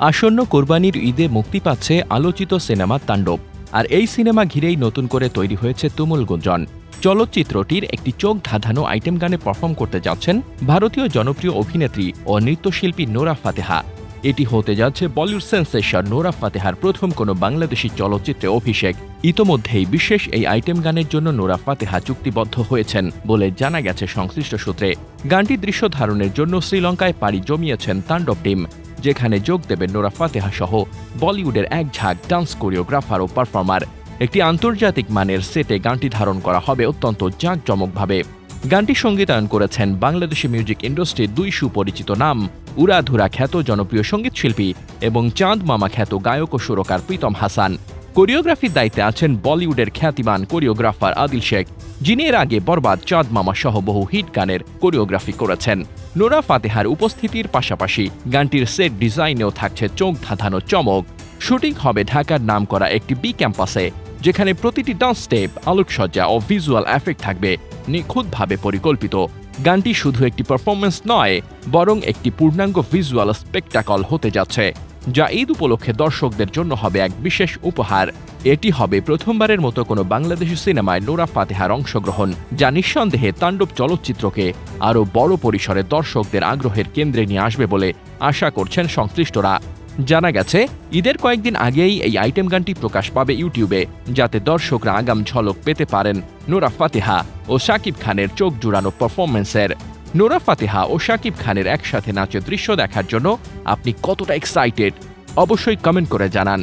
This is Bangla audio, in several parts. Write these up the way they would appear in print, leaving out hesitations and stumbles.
আসন্ন কোরবানির ঈদে মুক্তি পাচ্ছে আলোচিত সিনেমা তাণ্ডব। আর এই সিনেমা ঘিরেই নতুন করে তৈরি হয়েছে তুমুল গুঞ্জন। চলচ্চিত্রটির একটি চোখ ধাঁধানো আইটেম গানে পারফর্ম করতে যাচ্ছেন ভারতীয় জনপ্রিয় অভিনেত্রী ও নৃত্যশিল্পী নোরা ফাতেহা। এটি হতে যাচ্ছে বলিউড সেন্সেশন নোরা ফাতেহার প্রথম কোনো বাংলাদেশি চলচ্চিত্রে অভিষেক। ইতোমধ্যেই বিশেষ এই আইটেম গানের জন্য নোরা ফাতেহা চুক্তিবদ্ধ হয়েছেন বলে জানা গেছে সংশ্লিষ্ট সূত্রে। গানটির দৃশ্য ধারণের জন্য শ্রীলঙ্কায় পাড়ি জমিয়েছেন তাণ্ডব টিম, যেখানে যোগ দেবেন নোরা ফাতেহা সহ বলিউডের এক ঝাঁক ডান্স কোরিওগ্রাফার ও পারফর্মার। একটি আন্তর্জাতিক মানের সেটে গানটি ধারণ করা হবে অত্যন্ত জাঁকজমকভাবে। গানটি সঙ্গীতায়ন করেছেন বাংলাদেশি মিউজিক ইন্ডাস্ট্রির দুই সুপরিচিত নাম, উড়াধুরা খ্যাত জনপ্রিয় সঙ্গীতশিল্পী এবং চাঁদ মামা খ্যাত গায়ক ও সুরকার প্রীতম হাসান। কোরিওগ্রাফির দায়িত্বে আছেন বলিউডের খ্যাতিমান কোরিওগ্রাফার আদিল শেখ, যিনি এর আগে বরবাদ, চাঁদ মামা সহ বহু হিট গানের কোরিওগ্রাফি করেছেন। নোরা ফাতেহার উপস্থিতির পাশাপাশি গানটির সেট ডিজাইনেও থাকছে চোখ ধাঁধানো চমক। শুটিং হবে ঢাকার নামকরা একটি বি ক্যাম্পাসে, যেখানে প্রতিটি ডান্স স্টেপ, আলোকসজ্জা ও ভিজুয়াল এফেক্ট থাকবে নিখুঁতভাবে পরিকল্পিত। গানটি শুধু একটি পারফরমেন্স নয়, বরং একটি পূর্ণাঙ্গ ভিজুয়াল স্পেকটাকল হতে যাচ্ছে, যা ঈদ উপলক্ষে দর্শকদের জন্য হবে এক বিশেষ উপহার। এটি হবে প্রথমবারের মতো কোনো বাংলাদেশি সিনেমায় নোরা ফাতেহার অংশগ্রহণ, যা নিঃসন্দেহে তাণ্ডব চলচ্চিত্রকে আরও বড় পরিসরে দর্শকদের আগ্রহের কেন্দ্রে নিয়ে আসবে বলে আশা করছেন সংশ্লিষ্টরা। জানা গেছে, ঈদের কয়েকদিন আগেই এই আইটেম গানটি প্রকাশ পাবে ইউটিউবে, যাতে দর্শকরা আগাম ঝলক পেতে পারেন নোরা ফাতেহা ও শাকিব খানের চোখ জুড়ানো পারফরমেন্সের। নোরা ফাতেহা ও শাকিব খানের একসাথে নাচের দৃশ্য দেখার জন্য আপনি কতটা এক্সাইটেড অবশ্যই কমেন্ট করে জানান।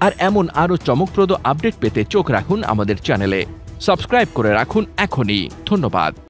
আর এমন আরও চমকপ্রদ আপডেট পেতে চোখ রাখুন আমাদের চ্যানেলে। সাবস্ক্রাইব করে রাখুন এখনই। ধন্যবাদ।